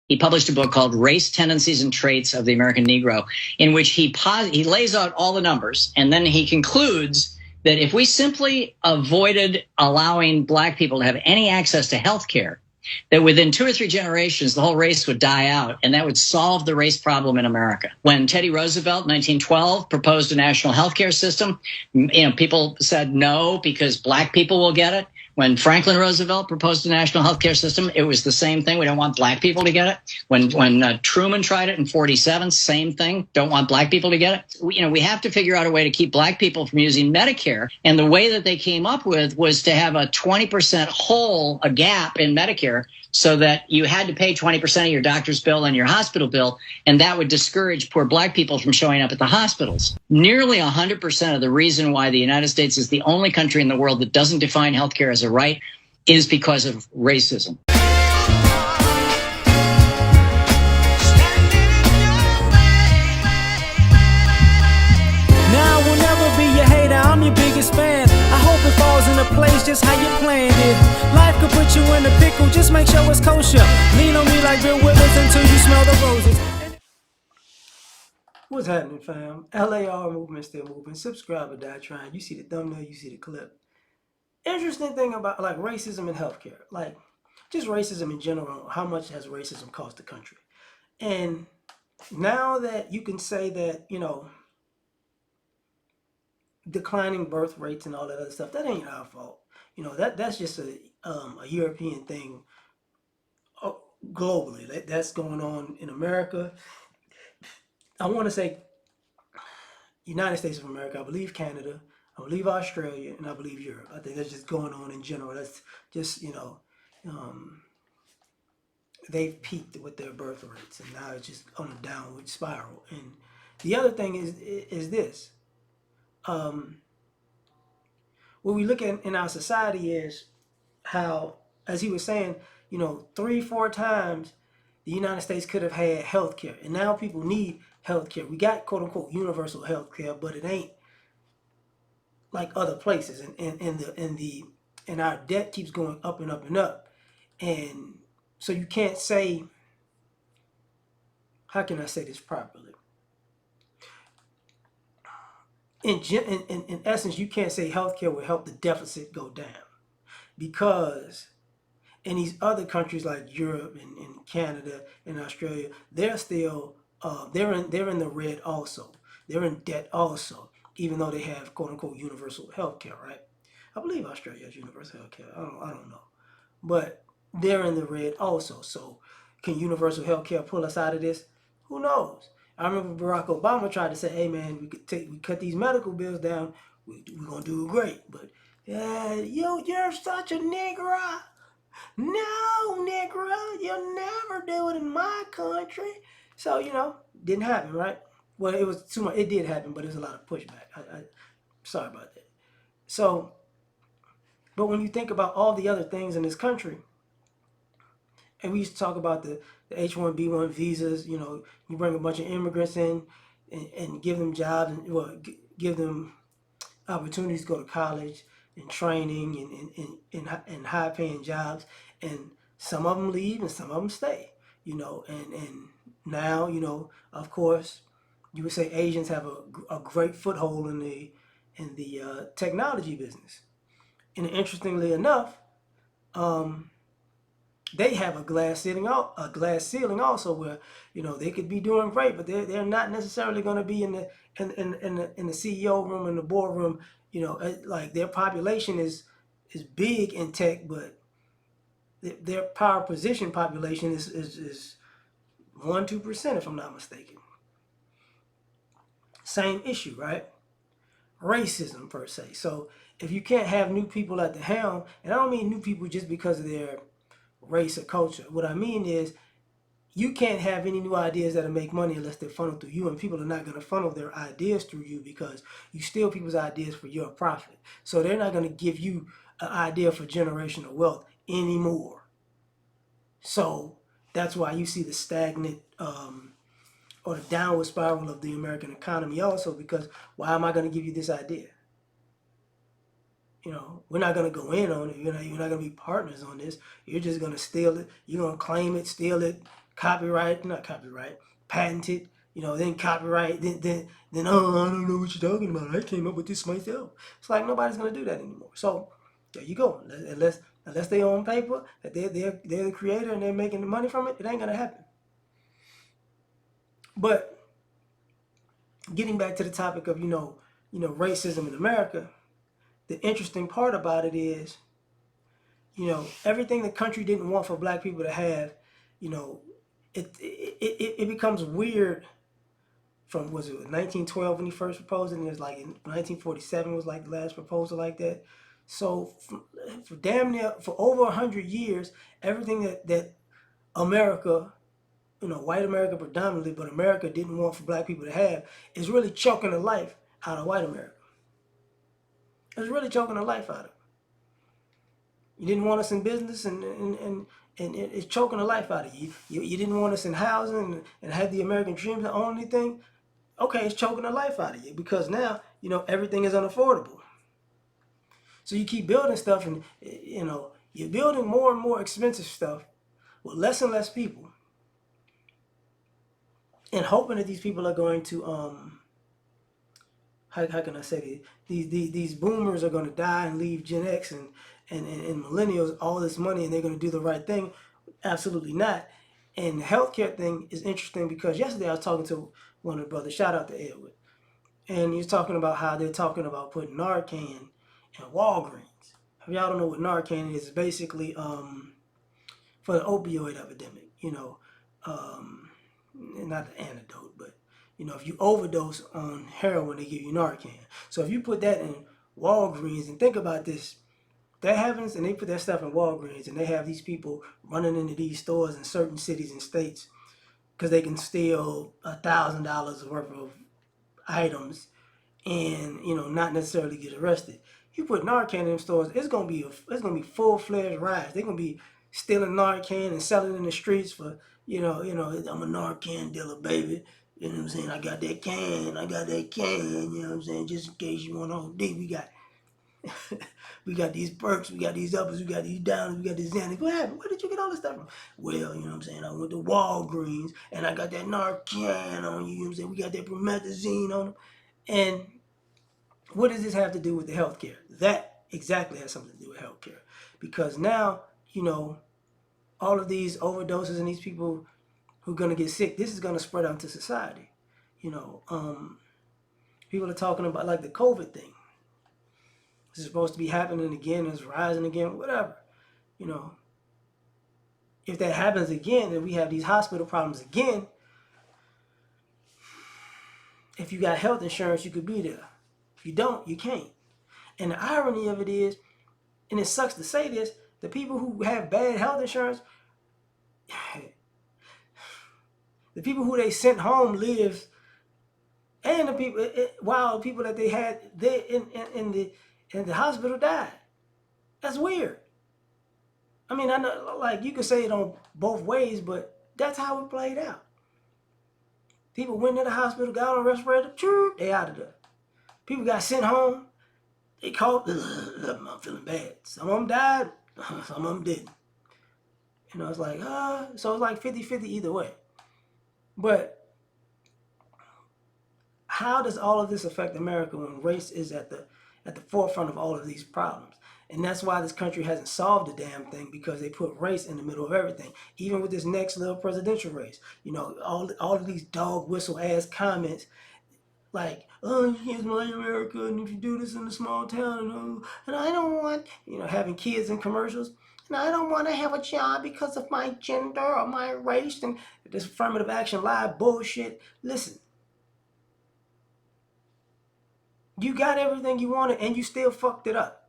He published a book called Race, Tendencies, and Traits of the American Negro, in which he lays out all the numbers, and then he concludes that if we simply avoided allowing black people to have any access to health care, that within 2 or 3 generations, the whole race would die out, and that would solve the race problem in America. When Teddy Roosevelt, 1912, proposed a national health care system, people said no because black people will get it. When Franklin Roosevelt proposed a national health care system, it was the same thing. We don't want black people to get it. When Truman tried it in 47, same thing. Don't want black people to get it. We have to figure out a way to keep black people from using Medicare. And the way that they came up with was to have a 20% hole, a gap in Medicare, so that you had to pay 20% of your doctor's bill and your hospital bill, and that would discourage poor black people from showing up at the hospitals. Nearly 100% of the reason why the United States is the only country in the world that doesn't define healthcare as a right is because of racism. Now I will never be your hater, I'm your biggest fan. I hope it falls into place just how you planned it. Life could put you in a pickle, just make sure it's kosher. Lean on me like Bill Withers until you smell the roses. What's happening, fam? L.A.R. movement still moving. Subscribe or die trying. You see the thumbnail, you see the clip. Interesting thing about like racism and healthcare, like just racism in general. How much has racism cost the country? And now that you can say that, declining birth rates and all that other stuff, that ain't our fault. That's just a European thing globally. That's going on in America. I want to say United States of America, I believe Canada, I believe Australia, and I believe Europe. I think that's just going on in general. That's just, they've peaked with their birth rates, and now it's just on a downward spiral. And the other thing is this. What we look at in our society is how, as he was saying, 3-4 times the United States could have had health care, and now people need health care. We got quote unquote universal health care, but it ain't like other places, and our debt keeps going up and up and up, and so you can't say, how can I say this properly? In essence, you can't say healthcare will help the deficit go down, because in these other countries like Europe and Canada and Australia, they're still they're in the red also. They're in debt also, even though they have quote unquote universal healthcare, right? I believe Australia has universal healthcare. I don't know, but they're in the red also. So can universal healthcare pull us out of this? Who knows? I remember Barack Obama tried to say, "Hey man, we cut these medical bills down. We're gonna do great." But you're such a nigger. No, nigger, you'll never do it in my country. So didn't happen, right? Well, it was too much. It did happen, but there's a lot of pushback. I sorry about that. So, but when you think about all the other things in this country, and we used to talk about the H-1B1 visas, you bring a bunch of immigrants in and give them jobs and give them opportunities to go to college and training and high paying jobs, and some of them leave and some of them stay, and now, of course, you would say Asians have a great foothold in the technology business. And interestingly enough, they have a glass ceiling also, where they could be doing great, but they're not necessarily going to be in the CEO room, in the boardroom. Like their population is big in tech, but their power position population is 1-2%, if I'm not mistaken. Same issue, right? Racism per se. So if you can't have new people at the helm, and I don't mean new people just because of their race or culture. What I mean is, you can't have any new ideas that'll make money unless they're funneled through you, and people are not going to funnel their ideas through you because you steal people's ideas for your profit. So they're not going to give you an idea for generational wealth anymore. So that's why you see the stagnant or the downward spiral of the American economy also, because why am I going to give you this idea? We're not going to go in on it. You're not going to be partners on this. You're just going to steal it. You're going to claim it, steal it, not copyright, patented, then copyright, then oh, I don't know what you're talking about. I came up with this myself. It's like nobody's gonna do that anymore. So there you go. Unless they own paper that they're the creator and they're making the money from it, it ain't gonna happen. But getting back to the topic of racism in America, the interesting part about it is, everything the country didn't want for black people to have, you know, it becomes weird from, was it 1912 when he first proposed it, and it was like in 1947 was like the last proposal like that. So for damn near, for over 100 years, everything that America, white America predominantly, but America didn't want for black people to have, is really choking the life out of white America. It's really choking the life out of it. You didn't want us in business, and it's choking the life out of you. You didn't want us in housing and have the American dream to own anything. Okay, it's choking the life out of you because now, everything is unaffordable. So you keep building stuff and, you're building more and more expensive stuff with less and less people and hoping that these people are going to, how can I say it? These boomers are going to die and leave Gen X and millennials all this money and they're going to do the right thing. Absolutely not. And the healthcare thing is interesting because yesterday I was talking to one of the brothers, shout out to Edward, and he was talking about how they're talking about putting Narcan in Walgreens. If y'all don't know what Narcan is, it's basically for the opioid epidemic, not the antidote, but if you overdose on heroin, they give you Narcan. So if you put that in Walgreens, and think about this, that happens, and they put that stuff in Walgreens, and they have these people running into these stores in certain cities and states because they can steal $1,000 worth of items and not necessarily get arrested. You put Narcan in them stores, it's gonna be full-fledged riots. They're gonna be stealing Narcan and selling it in the streets for I'm a Narcan dealer, baby. You know what I'm saying? I got that can. You know what I'm saying? Just in case you want to OD, we got these perks, we got these uppers, we got these downers, we got these Xanax. What happened? Where did you get all this stuff from? Well, you know what I'm saying? I went to Walgreens and I got that Narcan on you. You know what I'm saying? We got that promethazine on them. And what does this have to do with the healthcare? That exactly has something to do with healthcare. Because now, all of these overdoses and these people who are going to get sick, this is going to spread out into society. People are talking about like the COVID thing. This is supposed to be happening again, it's rising again, whatever. If that happens again and we have these hospital problems again, if you got health insurance, you could be there. If you don't, you can't. And the irony of it is, and it sucks to say this, the people who have bad health insurance, the people who they sent home live, and the people, while people that they had there in the hospital died. That's weird. I mean, I know, like, you could say it on both ways, but that's how it played out. People went to the hospital, got on a respirator, they out of there. People got sent home, they called, I'm feeling bad. Some of them died, some of them didn't. It's like, so it's like 50-50 either way. But how does all of this affect America when race is at the forefront of all of these problems? And that's why this country hasn't solved the damn thing, because they put race in the middle of everything. Even with this next little presidential race, all of these dog whistle ass comments like, oh, here's my America, and if you do this in a small town, and I don't want, having kids in commercials, and I don't want to have a job because of my gender or my race, and this affirmative action lie bullshit. Listen, you got everything you wanted, and you still fucked it up.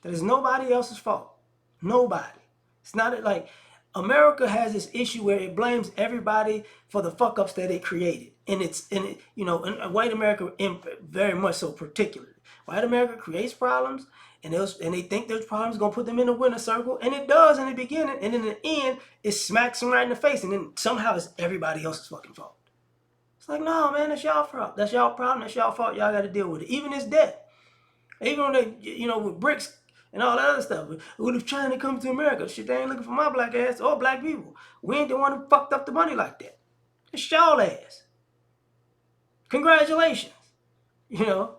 That is nobody else's fault. Nobody. It's not like America has this issue where it blames everybody for the fuck ups that it created, and and white America very much so particularly. White America creates problems, and they think those problems are gonna put them in the winner circle, and it does in the beginning, and in the end, it smacks them right in the face, and then somehow it's everybody else's fucking fault. It's like, no, man, that's y'all fault. That's y'all problem. That's y'all fault. Y'all got to deal with it. Even this debt. Even when they, with BRICS, and all that other stuff. What if China comes to America? Shit, they ain't looking for my black ass or black people. We ain't the one who fucked up the money like that. It's y'all ass. Congratulations. You know,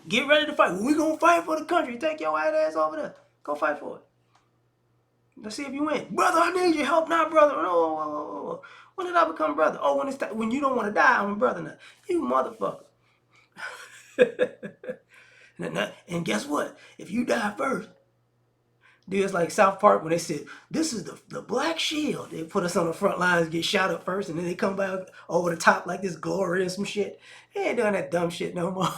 get ready to fight. We gonna fight for the country. Take your white ass over there. Go fight for it. Let's see if you win. Brother, I need your help now, brother. No. When did I become brother? Oh, when it's when you don't want to die, I'm a brother now. You motherfucker. And guess what? If you die first, dude, it's like South Park when they said, this is the black shield. They put us on the front lines, get shot up first, and then they come back over the top like this glory and some shit. They ain't doing that dumb shit no more.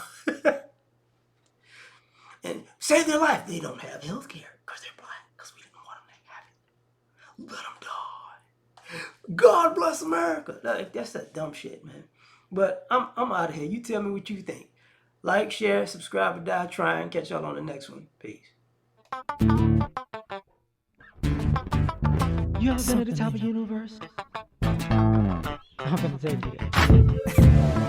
And save their life. They don't have health care because they're black, because we didn't want them to have it. Let them die. God bless America. That's that dumb shit, man. But I'm out of here. You tell me what you think. Like, share, subscribe, or die trying. Catch y'all on the next one. Peace. You ever been at the top of the universe? I'm gonna tell you that.